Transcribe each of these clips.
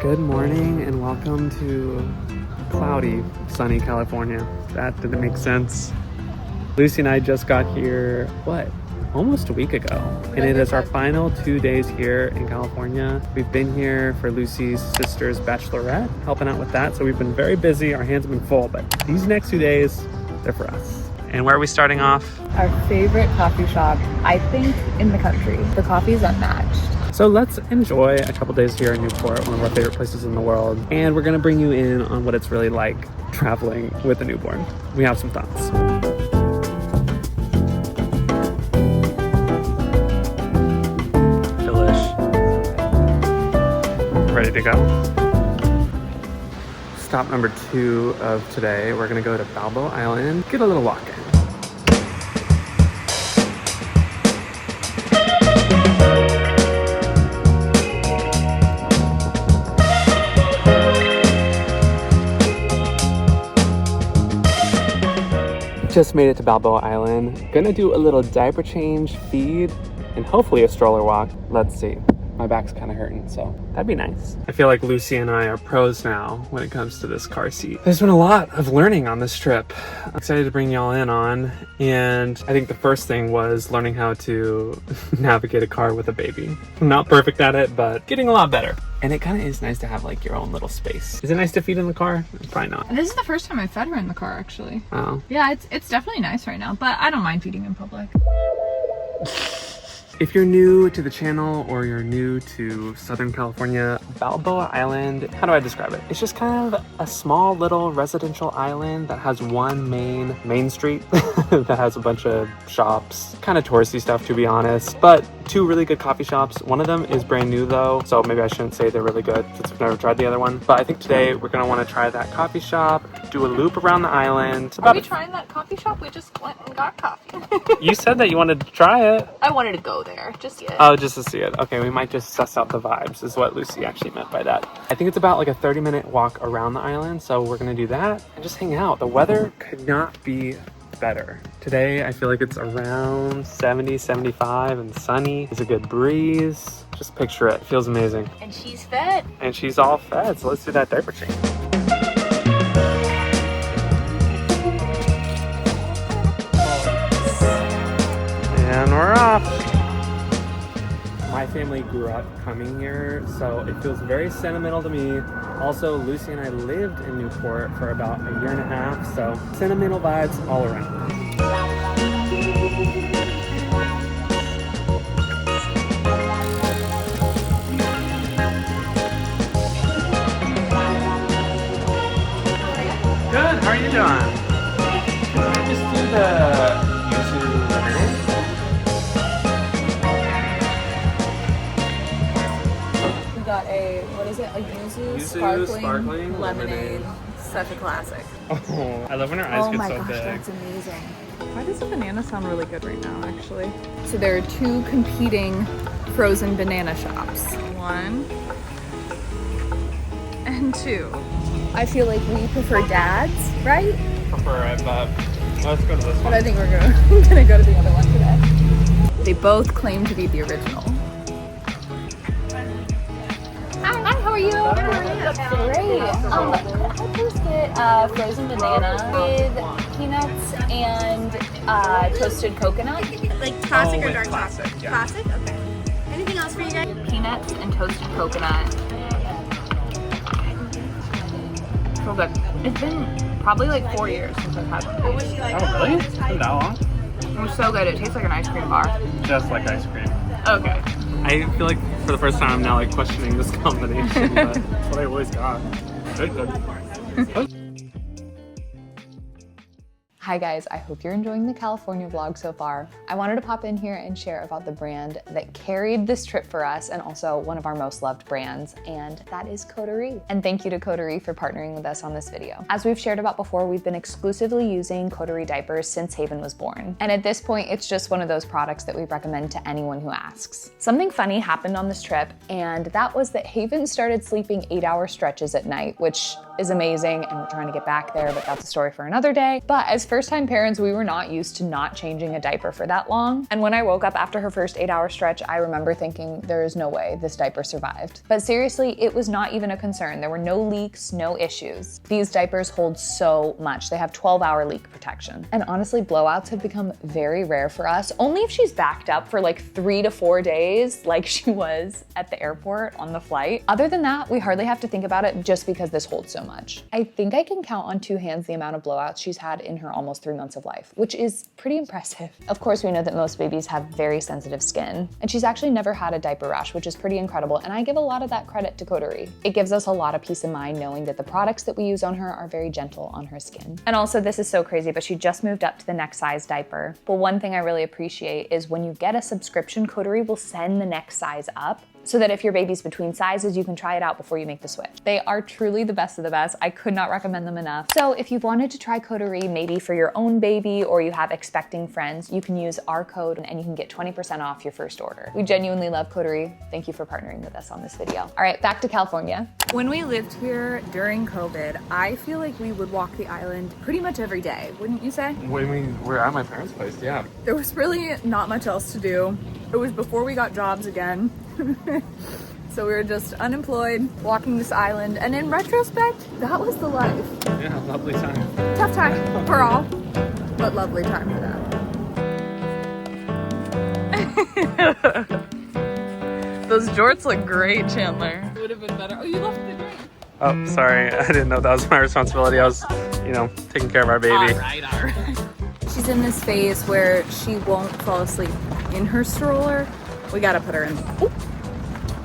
Good morning and welcome to cloudy, sunny California. That didn't make sense. Lucy and I just got here, almost a week ago. And it is our final 2 days here in California. We've been here for Lucy's sister's bachelorette, helping out with that. So we've been very busy. Our hands have been full, but these next 2 days, they're for us. And where are we starting off? Our favorite coffee shop, I think, in the country. The coffee is unmatched. So let's enjoy a couple days here in Newport, one of our favorite places in the world. And we're gonna bring you in on what it's really like traveling with a newborn. We have some thoughts. Delish. Ready to go? Stop number 2 of today. We're gonna go to Balboa Island, get a little walk in. Just made it to Balboa Island. Gonna do a little diaper change, feed, and hopefully a stroller walk. Let's see. My back's kind of hurting, so that'd be nice. I feel like Lucy and I are pros now when it comes to this car seat. There's been a lot of learning on this trip. I'm excited to bring y'all in on, and I think the first thing was learning how to navigate a car with a baby. I'm not perfect at it, but getting a lot better. And it kind of is nice to have like your own little space. Is it nice to feed in the car? Probably not. This is the first time I fed her in the car, actually. Oh. Yeah, it's definitely nice right now, but I don't mind feeding in public. If you're new to the channel or you're new to Southern California, Balboa Island, how do I describe it? It's just kind of a small little residential island that has one main street that has a bunch of shops, kind of touristy stuff to be honest, but 2 really good coffee shops. One of them is brand new though, so maybe I shouldn't say they're really good since I've never tried the other one. But I think today we're gonna wanna try that coffee shop, do a loop around the island. Are we trying that coffee shop? We just went and got coffee. You said that you wanted to try it. I wanted to go there, just yet. Oh, just to see it. Okay, we might just suss out the vibes is what Lucy actually meant by that. I think it's about like a 30-minute walk around the island, so we're gonna do that and just hang out. The weather could not be better. Today, I feel like it's around 70, 75 and sunny. There's a good breeze. Just picture it. Feels amazing. And she's fed. And she's all fed, so let's do that diaper change. And we're off. My family grew up coming here, so it feels very sentimental to me. Also, Lucy and I lived in Newport for about a year and a half, so sentimental vibes all around. Good, how are you doing? Can I just do the yuzu lemonade? We got a, what is it, a yuzu sparkling lemonade. Such a classic. Oh, I love when our eyes get so big. That's amazing. Why does the banana sound really good right now, actually? So there are 2 competing frozen banana shops. 1 and 2. I feel like we prefer Dad's, right? Prefer it, but let's go to this But one. I think we're gonna go to the other one today. They both claim to be the original. Hi, how are you? That's great. Could I please get frozen banana with peanuts and toasted coconut? Like classic or dark classic, chocolate? yeah. Classic? Okay. Anything else for you guys? Peanuts and toasted coconut. So good. It's been probably like 4 years since I've had one. What would you like? Oh, really? It's been that long? It was so good. It tastes like an ice cream bar. Just like ice cream. Okay. I feel like for the first time I'm now like questioning this combination, but that's what I always got. Good. Hi guys, I hope you're enjoying the California vlog so far. I wanted to pop in here and share about the brand that carried this trip for us and also one of our most loved brands, and that is Coterie. And thank you to Coterie for partnering with us on this video. As we've shared about before, we've been exclusively using Coterie diapers since Haven was born. And at this point, it's just one of those products that we recommend to anyone who asks. Something funny happened on this trip, and that was that Haven started sleeping 8-hour stretches at night, which is amazing and we're trying to get back there, but that's a story for another day. But as first-time parents, we were not used to not changing a diaper for that long. And when I woke up after her first 8-hour stretch, I remember thinking there is no way this diaper survived. But seriously, it was not even a concern. There were no leaks, no issues. These diapers hold so much. They have 12-hour leak protection. And honestly, blowouts have become very rare for us, only if she's backed up for like 3 to 4 days, like she was at the airport on the flight. Other than that, we hardly have to think about it just because this holds so much. I think I can count on 2 hands the amount of blowouts she's had in her almost 3 months of life, which is pretty impressive. Of course, we know that most babies have very sensitive skin, and she's actually never had a diaper rash, which is pretty incredible, and I give a lot of that credit to Coterie. It gives us a lot of peace of mind knowing that the products that we use on her are very gentle on her skin. And also, this is so crazy, but she just moved up to the next size diaper. But one thing I really appreciate is when you get a subscription, Coterie will send the next size up, so that if your baby's between sizes, you can try it out before you make the switch. They are truly the best of the best. I could not recommend them enough. So if you've wanted to try Coterie, maybe for your own baby or you have expecting friends, you can use our code and you can get 20% off your first order. We genuinely love Coterie. Thank you for partnering with us on this video. All right, back to California. When we lived here during COVID, I feel like we would walk the island pretty much every day, wouldn't you say? When we were at my parents' place, yeah. There was really not much else to do. It was before we got jobs again. So we were just unemployed, walking this island, and in retrospect, that was the life. Yeah, lovely time. Tough time for all, but lovely time for that. Those jorts look great, Chandler. It would have been better. Oh, you left the drink. Oh, sorry. I didn't know that was my responsibility. I was, taking care of our baby. All right. She's in this phase where she won't fall asleep in her stroller. We gotta put her in.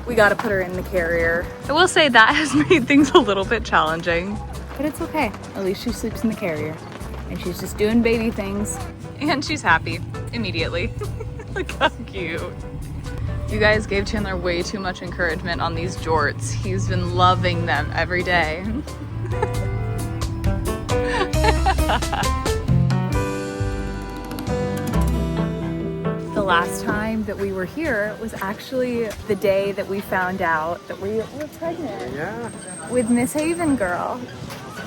We gotta put her in the carrier. I will say that has made things a little bit challenging, but it's okay. At least she sleeps in the carrier, and she's just doing baby things, and she's happy immediately. Look how cute. You guys gave Chandler way too much encouragement on these jorts. He's been loving them every day. The last time that we were here was actually the day that we found out that we were pregnant. Yeah. With Miss Haven Girl.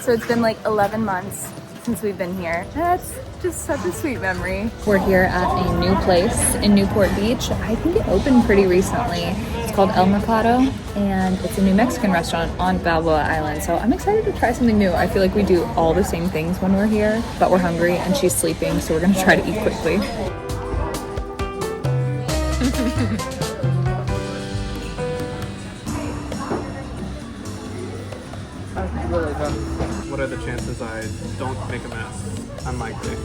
So it's been like 11 months since we've been here. That's just such a sweet memory. We're here at a new place in Newport Beach. I think it opened pretty recently. It's called El Mercado, and it's a New Mexican restaurant on Balboa Island. So I'm excited to try something new. I feel like we do all the same things when we're here, but we're hungry and she's sleeping, so we're gonna try to eat quickly. What are the chances I don't make a mess? Unlikely.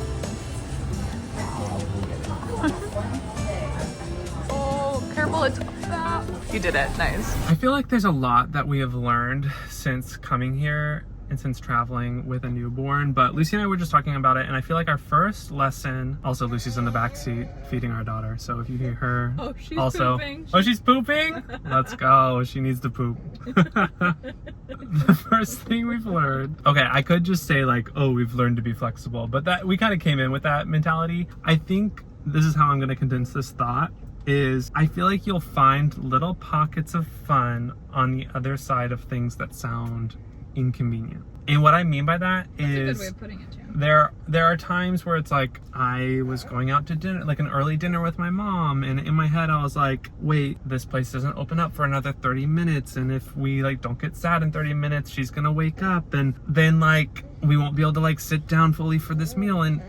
Oh, careful, it's up. You did it, nice. I feel like there's a lot that we have learned since coming here and since traveling with a newborn, but Lucy and I were just talking about it, and I feel like our first lesson, also Lucy's in the back seat feeding our daughter, so if you hear her she's also pooping. Oh, she's pooping. Let's go. She needs to poop. The first thing we've learned, okay, I could just say like, oh, we've learned to be flexible, but that we kind of came in with that mentality. I think this is how I'm going to condense this thought, is I feel like you'll find little pockets of fun on the other side of things that sound inconvenient. And what I mean by that is, that's a good way of putting it, too. There are times where it's like I was going out to dinner, like an early dinner with my mom, and in my head I was like, wait, this place doesn't open up for another 30 minutes, and if we like don't get sad in 30 minutes, she's gonna wake up, and then like we won't be able to like sit down fully for this meal. And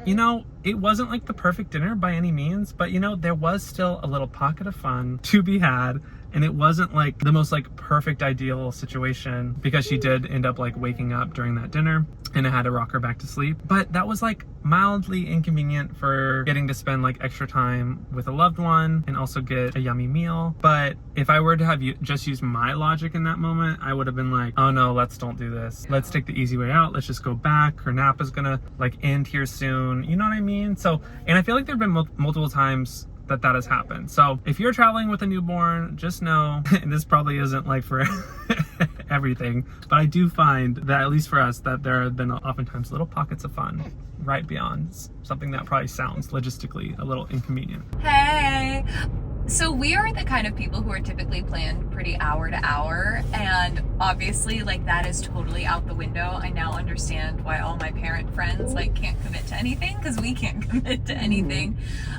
it wasn't like the perfect dinner by any means, but there was still a little pocket of fun to be had. And it wasn't like the most like perfect ideal situation, because she did end up like waking up during that dinner and I had to rock her back to sleep. But that was like mildly inconvenient for getting to spend like extra time with a loved one and also get a yummy meal. But if I were to have just used my logic in that moment, I would have been like, oh no, don't do this. Let's take the easy way out. Let's just go back. Her nap is gonna like end here soon. You know what I mean? So, and I feel like there've been multiple times that has happened. So if you're traveling with a newborn, just know, and this probably isn't like for everything, but I do find that, at least for us, that there have been oftentimes little pockets of fun right beyond something that probably sounds logistically a little inconvenient. Hey, So we are the kind of people who are typically planned pretty hour to hour, and obviously like that is totally out the window. I now understand why all my parent friends like can't commit to anything, because we can't commit to anything.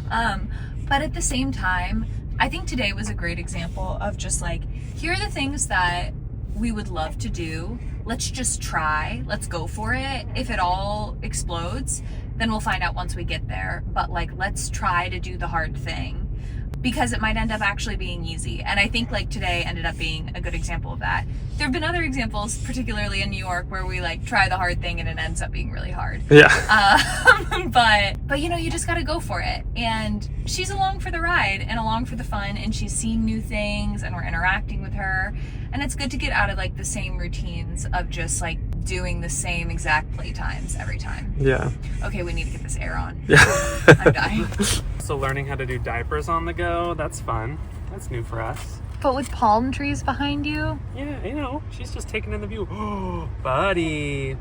But at the same time, I think today was a great example of just like, here are the things that we would love to do. Let's just try. Let's go for it. If it all explodes, then we'll find out once we get there. But like, let's try to do the hard thing, because it might end up actually being easy. And I think like today ended up being a good example of that. There have been other examples, particularly in New York, where we like try the hard thing and it ends up being really hard. Yeah. But you know, you just got to go for it. And she's along for the ride and along for the fun, and she's seeing new things and we're interacting with her. And it's good to get out of like the same routines of just like doing the same exact playtimes every time. Yeah. Okay, we need to get this air on. Yeah. I'm dying. So learning how to do diapers on the go, that's fun. That's new for us. But with palm trees behind you? Yeah, you know, she's just taking in the view. Oh, buddy.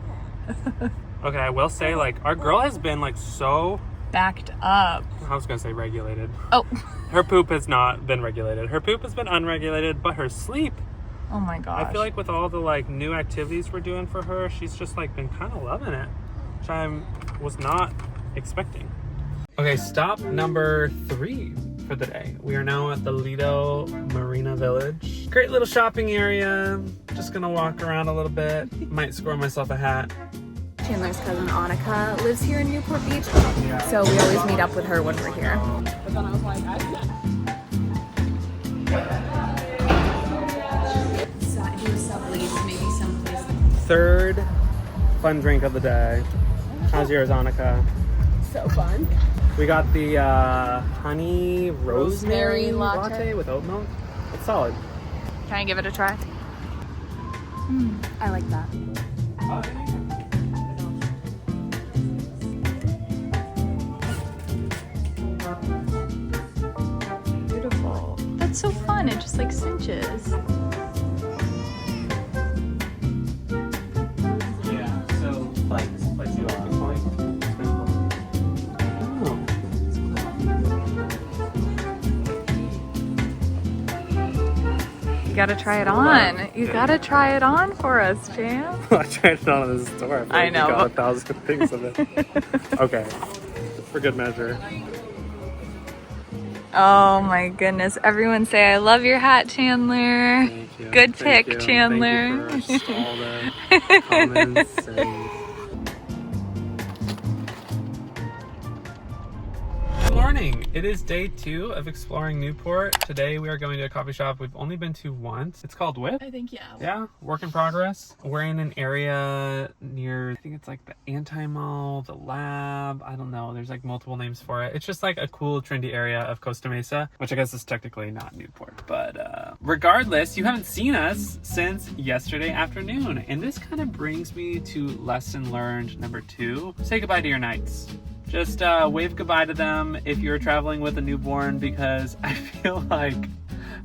Okay, I will say, like, our girl has been, like, so... Backed up. I was gonna say regulated. Oh. Her poop has not been regulated. Her poop has been unregulated, but her sleep... Oh my gosh. I feel like with all the, like, new activities we're doing for her, she's just, like, been kind of loving it, which I was not expecting. Okay, stop number 3 for the day. We are now at the Lido Marina Village. Great little shopping area. Just gonna walk around a little bit. Might score myself a hat. Chandler's cousin Annika lives here in Newport Beach, so we always meet up with her when we're here. Third fun drink of the day. How's yours, Annika? So fun. We got the honey rosemary latte with oat milk. It's solid. Can I give it a try? I like that. Beautiful. That's so fun. It just like cinches. Yeah, so like you off the point. You gotta try it on. You gotta try it on for us, Jam. I tried it on in the store. I know. You got 1,000 things of it. Okay, for good measure. Oh my goodness. Everyone say, I love your hat, Chandler. Thank you. Good Thank pick, you. Chandler. Thank you for all the comments and... Good morning. It is day 2 of exploring Newport. Today we are going to a coffee shop we've only been to once. It's called Whip. I think, yeah. Yeah, work in progress. We're in an area near, I think it's like the Anti-Mall, the Lab. I don't know. There's like multiple names for it. It's just like a cool, trendy area of Costa Mesa, which I guess is technically not Newport. But regardless, you haven't seen us since yesterday afternoon. And this kind of brings me to lesson learned number 2. Say goodbye to your nights. Just wave goodbye to them if you're traveling with a newborn, because I feel like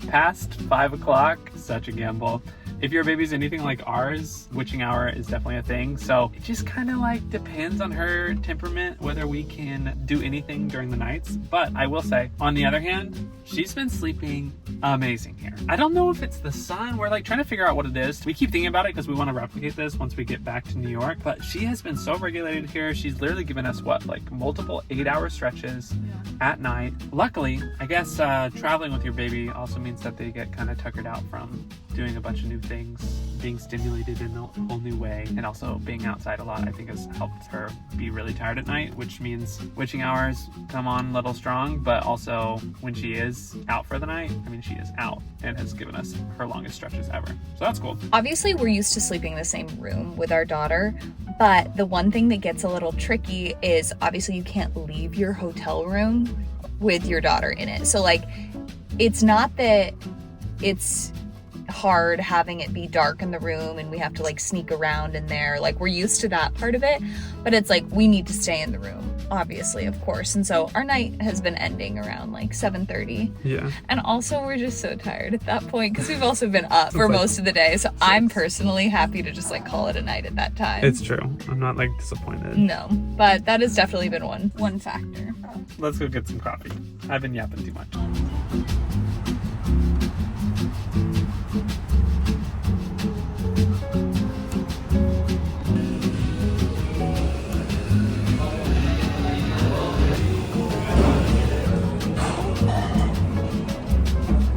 past 5 o'clock, such a gamble. If your baby's anything like ours, witching hour is definitely a thing. So it just kind of like depends on her temperament whether we can do anything during the nights. But I will say, on the other hand, she's been sleeping amazing here. I don't know if it's the sun. We're like trying to figure out what it is. We keep thinking about it because we want to replicate this once we get back to New York. But she has been so regulated here. She's literally given us what, like multiple 8-hour stretches at night. Luckily, I guess traveling with your baby also means that they get kind of tuckered out from doing a bunch of new things, being stimulated in a whole new way, and also being outside a lot, I think has helped her be really tired at night, which means witching hours come on a little strong, but also when she is out for the night, I mean, she is out and has given us her longest stretches ever. So that's cool. Obviously, we're used to sleeping in the same room with our daughter, but the one thing that gets a little tricky is obviously you can't leave your hotel room with your daughter in it. So like, it's not that it's hard having it be dark in the room and we have to like sneak around in there. Like, we're used to that part of it, but it's like we need to stay in the room. obviously, of course. And so our night has been ending around like 7:30. Yeah. And also we're just so tired at that point because we've also been up for most of the day. So I'm personally happy to just like call it a night at that time. It's true. I'm not like disappointed. No, but that has definitely been one factor. Let's go get some coffee. I've been yapping too much.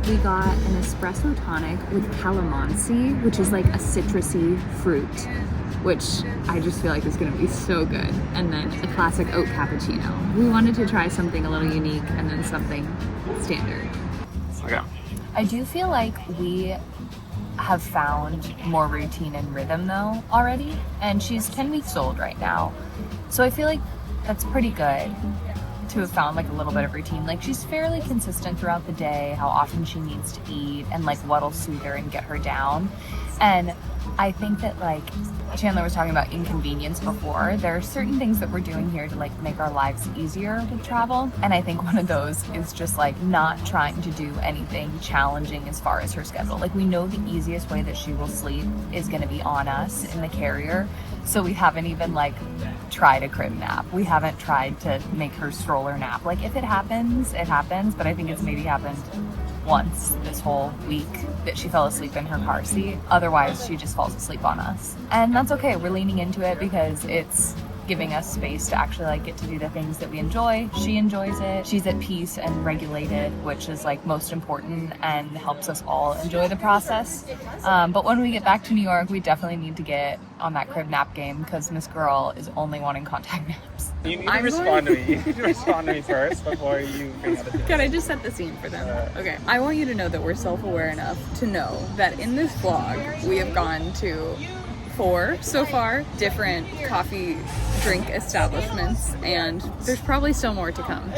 We got an espresso tonic with calamansi, which is like a citrusy fruit, which I just feel like is gonna be so good. And then a classic oat cappuccino. We wanted to try something a little unique and then something standard. Okay. I do feel like we have found more routine and rhythm though already, and she's 10 weeks old right now. So I feel like that's pretty good to have found like a little bit of routine. Like she's fairly consistent throughout the day, how often she needs to eat and like what'll soothe her and get her down. And I think that like Chandler was talking about inconvenience before, there are certain things that we're doing here to like make our lives easier with travel. And I think one of those is just like not trying to do anything challenging as far as her schedule. Like we know the easiest way that she will sleep is going to be on us in the carrier. So we haven't even like tried a crib nap. We haven't tried to make her stroller nap. Like if it happens, it happens. But I think it's maybe happened once this whole week that she fell asleep in her car seat. Otherwise, she just falls asleep on us. And that's okay. We're leaning into it because it's giving us space to actually like get to do the things that we enjoy. She enjoys it. She's at peace and regulated, which is like most important and helps us all enjoy the process. But when we get back to New York, we definitely need to get on that crib nap game because Miss Girl is only wanting contact naps. You need to respond to me. You need to respond to me first before you bring out a Can I just set the scene for them? Okay. I want you to know that we're self-aware enough to know that in this vlog, we have gone to 4 so far different coffee drink establishments, and there's probably still more to come.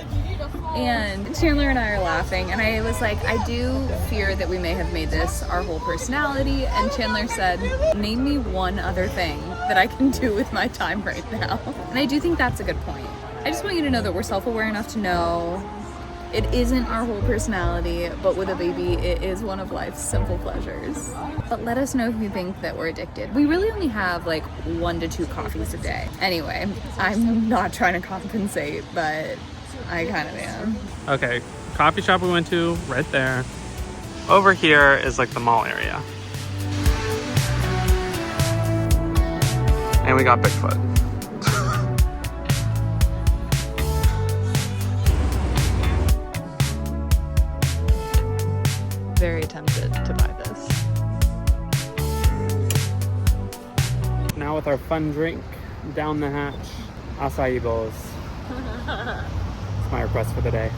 And Chandler and I are laughing, and I was like, I do fear that we may have made this our whole personality. And Chandler said, name me one other thing that I can do with my time right now. And I do think that's a good point. I just want you to know that we're self-aware enough to know it isn't our whole personality, but with a baby, it is one of life's simple pleasures. But let us know if you think that we're addicted. We really only have like 1 to 2 coffees a day. Anyway, I'm not trying to compensate, but I kind of am. Okay, coffee shop we went to, right there. Over here is like the mall area. And we got Bigfoot. Very tempted to buy this. Now with our fun drink, down the hatch, acai bowls. It's my request for the day.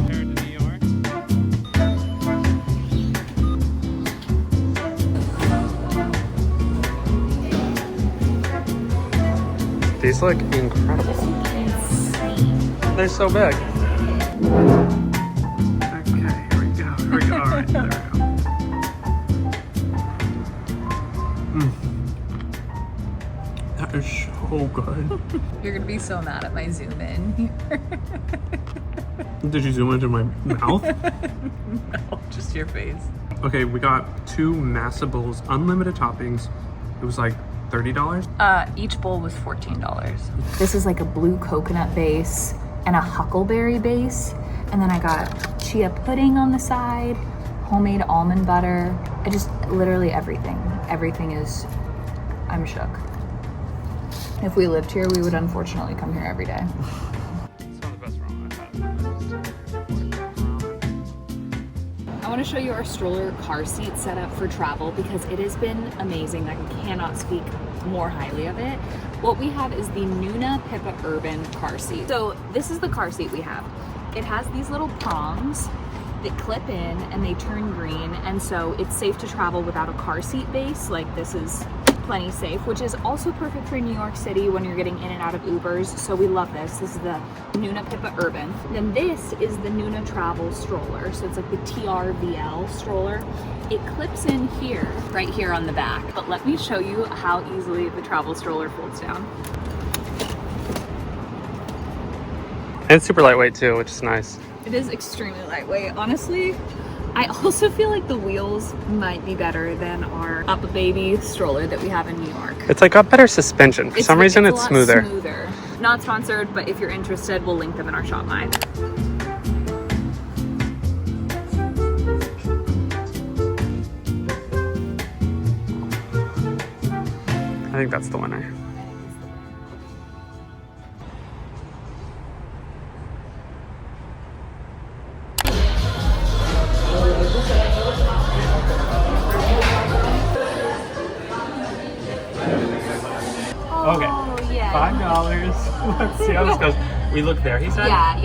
Return to New York. These look incredible. They're so big. Here we go. All right, there we go. That is so good. You're gonna be so mad at my zoom in here. Did you zoom into my mouth? No, just your face. Okay, we got 2 massive bowls, unlimited toppings. It was like $30. Each bowl was $14. This is like a blue coconut base and a huckleberry base. And then I got chia pudding on the side, homemade almond butter. I just, literally everything. Everything is, I'm shook. If we lived here, we would unfortunately come here every day. It's one of the best ramen I've had. I want to show you our stroller car seat setup for travel because it has been amazing. I cannot speak more highly of it. What we have is the Nuna Pippa Urban car seat. So this is the car seat we have. It has these little prongs that clip in and they turn green, and so it's safe to travel without a car seat base. Like this is plenty safe, which is also perfect for New York City when you're getting in and out of Ubers. So we love this. This is the Nuna Pippa Urban. Then this is the Nuna Travel stroller. So it's like the TRVL stroller. It clips in here, right here on the back. But let me show you how easily the travel stroller folds down. And it's super lightweight too, which is nice. It is extremely lightweight. Honestly, I also feel like the wheels might be better than our Up Baby stroller that we have in New York. It's like got better suspension. For some reason, it's a lot smoother. Not sponsored, but if you're interested, we'll link them in our ShopMy. I think that's the winner. Okay, Oh, yeah. $5. Let's see how this goes. We look there, he said? Yeah.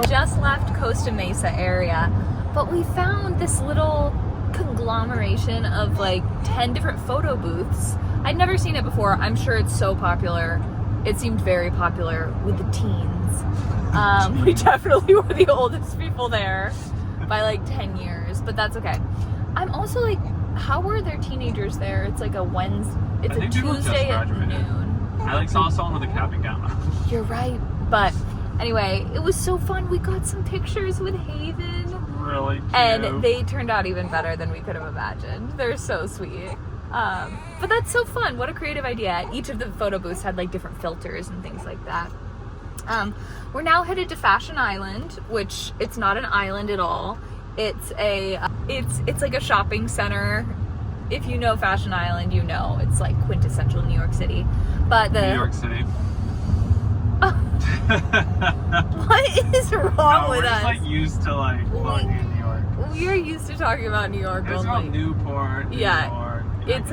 Just left Costa Mesa area, but we found this little conglomeration of like 10 different photo booths. I'd never seen it before. I'm sure it's so popular. It seemed very popular with the teens. We definitely were the oldest people there by like 10 years, but that's okay. I'm also like, how were there teenagers there? It's like a Wednesday, it's a Tuesday at noon. I like saw someone with a cap and gown. You're right, but anyway, it was so fun. We got some pictures with Haven. Really cute. And they turned out even better than we could have imagined. They're so sweet. But that's so fun. What a creative idea. Each of the photo booths had like different filters and things like that. We're now headed to Fashion Island, which it's not an island at all. It's like a shopping center. If you know Fashion Island, you know it's like quintessential New York City. But New York City. What is wrong with we're us? just like used to like vlogging in New York. We are used to talking about New York It's only. called Newport. Yeah. Newport. It's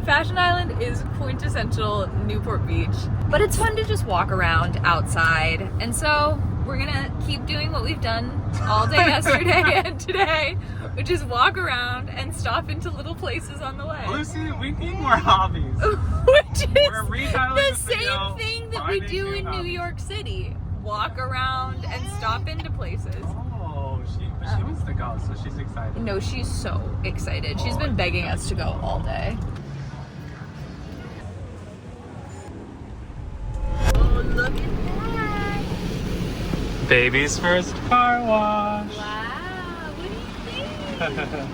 Fashion Island is quintessential Newport Beach, but it's fun to just walk around outside. And so we're gonna keep doing what we've done all day yesterday and today, which is walk around and stop into little places on the way. Lucy, we need more hobbies. Which is the same video, thing that we finding do new in New hobbies. York City. Walk around and stop into places. Oh, she wants to go, so she's excited. No, she's so excited. She's been begging us to go all day. Oh, look at that. Baby's first car wash. Wow, what do you think?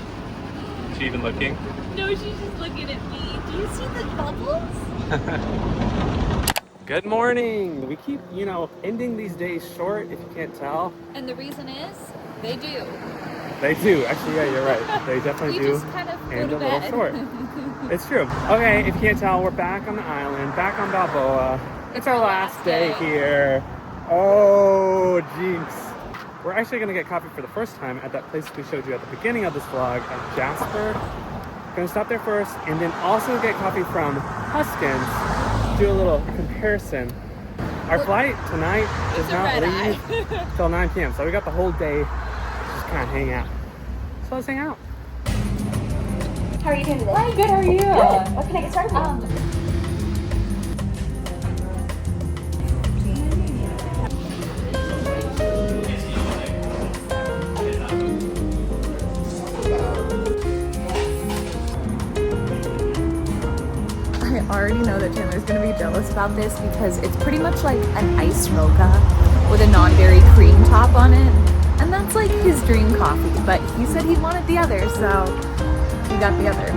Is she even looking? No, she's just looking at me. Do you see the bubbles? Good morning. We keep, ending these days short, if you can't tell. And the reason is, they do. They do. Actually, yeah, you're right. They definitely We do. just kind of go And to a little bed. short. It's true. Okay, if you can't tell, we're back on the island, back on Balboa. It's our last day here. Oh, jinx. We're actually going to get coffee for the first time at that place we showed you at the beginning of this vlog at Jasper. Going to stop there first and then also get coffee from Huskins. Do a little comparison. Our flight tonight does not leave till 9 p.m. So we got the whole day to just kind of hang out. So let's hang out. How are you doing today? Hi, good. How are you? Good. What can I get started with? I already know that Chandler's gonna be jealous about this because it's pretty much like an iced mocha with a non-dairy cream top on it. And that's like his dream coffee, but he said he wanted the other, so we got the other.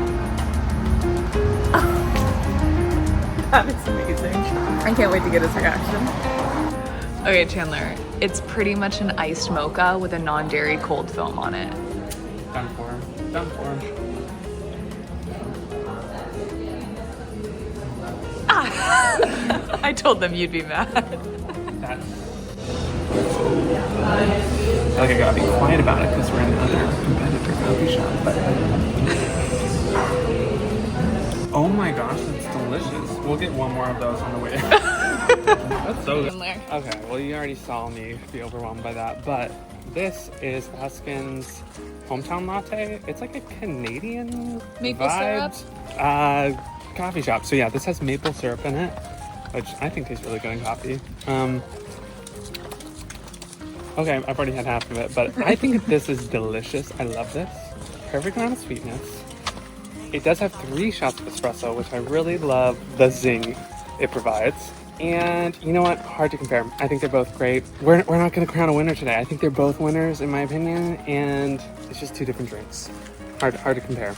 That is amazing. I can't wait to get his reaction. Okay, Chandler, it's pretty much an iced mocha with a non-dairy cold foam on it. Done for him. Done for him. I told them you'd be mad. Okay, I gotta be quiet about it because we're in another competitor coffee shop. But oh my gosh, that's delicious. We'll get one more of those on the way. That's so good. Okay, well you already saw me be overwhelmed by that, but this is Huskins hometown latte. It's like a Canadian Maple syrup? Coffee shop. So yeah, this has maple syrup in it, which I think tastes really good in coffee. Okay, I've already had half of it, but I think this is delicious. I love this. Perfect amount of sweetness. It does have 3 shots of espresso, which I really love the zing it provides. And you know what? Hard to compare. I think they're both great. We're not going to crown a winner today. I think they're both winners in my opinion, and it's just 2 different drinks. Hard to compare.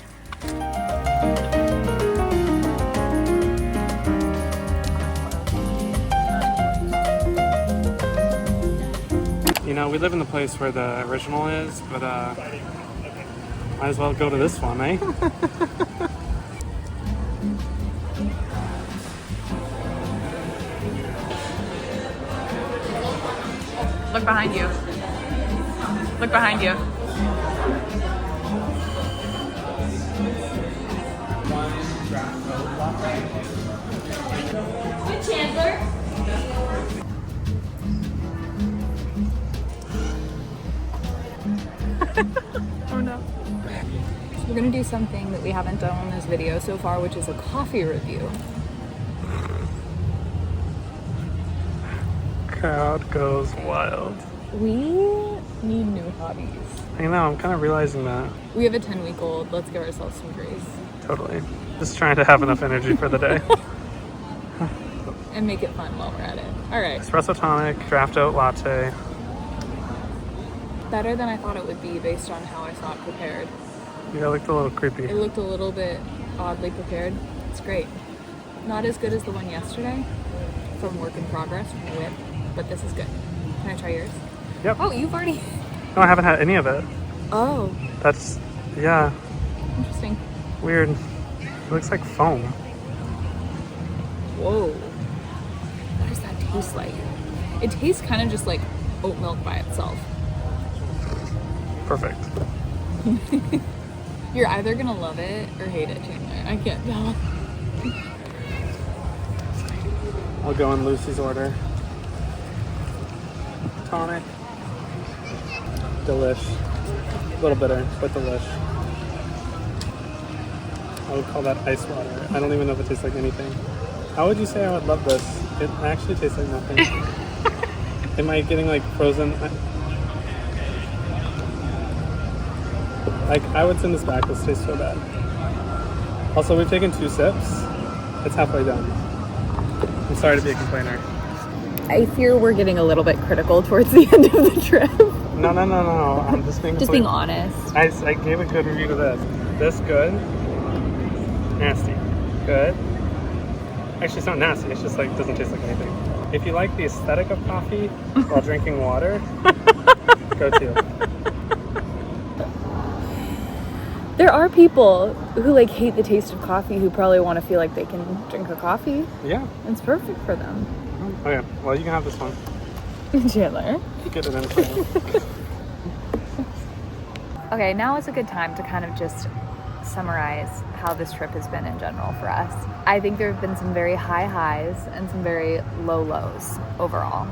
You know, we live in the place where the original is, but might as well go to this one, eh? Look behind you. Look behind you. Good, Chandler. Oh no. We're gonna do something that we haven't done on this video so far, which is a coffee review. Crowd goes wild. We need new hobbies. I know, I'm kind of realizing that. We have a 10-week-old. Let's give ourselves some grace. Totally. Just trying to have enough energy for the day. And make it fun while we're at it. All right. Espresso tonic, draft oat latte. Better than I thought it would be based on how I saw it prepared. Yeah, it looked a little creepy. It looked a little bit oddly prepared. It's great. Not as good as the one yesterday from Work in Progress from Whip, but this is good. Can I try yours? Yep. Oh, you've already... No, I haven't had any of it. Oh, That's, yeah, interesting. weird. It looks like foam. Whoa. What does that taste like? It tastes kind of just like oat milk by itself. Perfect. You're either gonna love it or hate it, Chandler. I can't tell. I'll go in Lucy's order. Tonic. Delish. A little bitter, but delish. I would call that ice water. I don't even know if it tastes like anything. How would you say I would love this? It actually tastes like nothing. Am I getting like frozen? Like, I would send this back. This tastes so bad. Also, we've taken 2 sips. It's halfway done. I'm sorry to be a complainer. I fear we're getting a little bit critical towards the end of the trip. No. I'm just being Being honest. I gave a good review to this. This good. Nasty. Good. Actually, it's not nasty. It's just like doesn't taste like anything. If you like the aesthetic of coffee while drinking water, go to. There are people who like hate the taste of coffee who probably want to feel like they can drink a coffee. Yeah. It's perfect for them. Okay. Well, you can have this one. Chandler. Get it in for you. Okay, now is a good time to kind of just summarize how this trip has been in general for us. I think there have been some very high highs and some very low lows overall.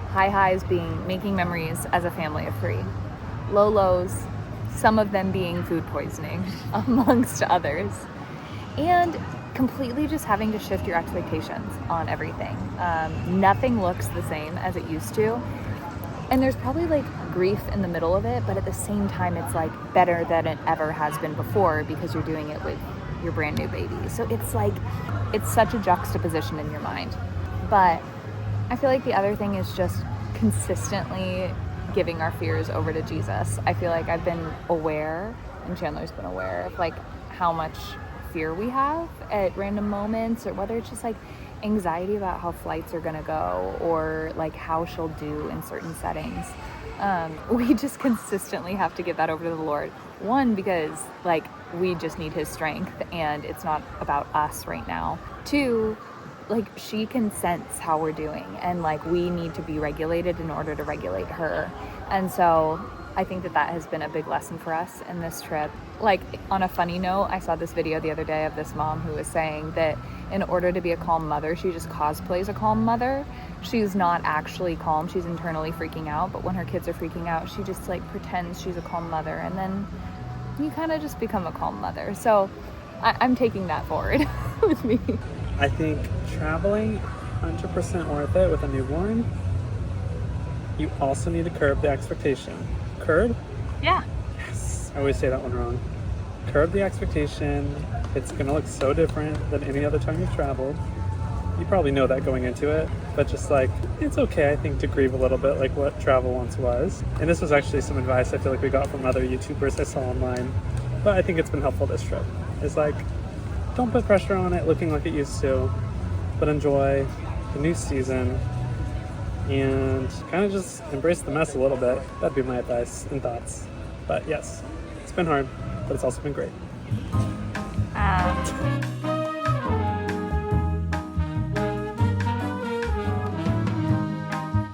High highs being making memories as a family of 3. Low lows, some of them being food poisoning, amongst others. And completely just having to shift your expectations on everything. Nothing looks the same as it used to. And there's probably like grief in the middle of it, but at the same time, it's like better than it ever has been before because you're doing it with your brand new baby. So it's like, it's such a juxtaposition in your mind. But I feel like the other thing is just consistently giving our fears over to Jesus. I feel like I've been aware, and Chandler's been aware of like how much fear we have at random moments, or whether it's just like anxiety about how flights are gonna go or like how she'll do in certain settings. We just consistently have to give that over to the Lord. One, because like we just need his strength and it's not about us right now. 2, like she can sense how we're doing and like we need to be regulated in order to regulate her. And so I think that has been a big lesson for us in this trip. Like on a funny note, I saw this video the other day of this mom who was saying that in order to be a calm mother, she just cosplays a calm mother. She's not actually calm. She's internally freaking out. But when her kids are freaking out, she just like pretends she's a calm mother. And then you kind of just become a calm mother. So I'm taking that forward with me. I think traveling 100% worth it with a newborn. You also need to curb the expectation. Curb? Yeah. Yes. I always say that one wrong. curb the expectation. It's gonna look so different than any other time you've traveled. You probably know that going into it, but just like, it's okay, I think, to grieve a little bit like what travel once was. And this was actually some advice I feel like we got from other YouTubers I saw online, but I think it's been helpful this trip. It's like, don't put pressure on it looking like it used to, but enjoy the new season and kind of just embrace the mess a little bit. That'd be my advice and thoughts. But yes, it's been hard, but it's also been great.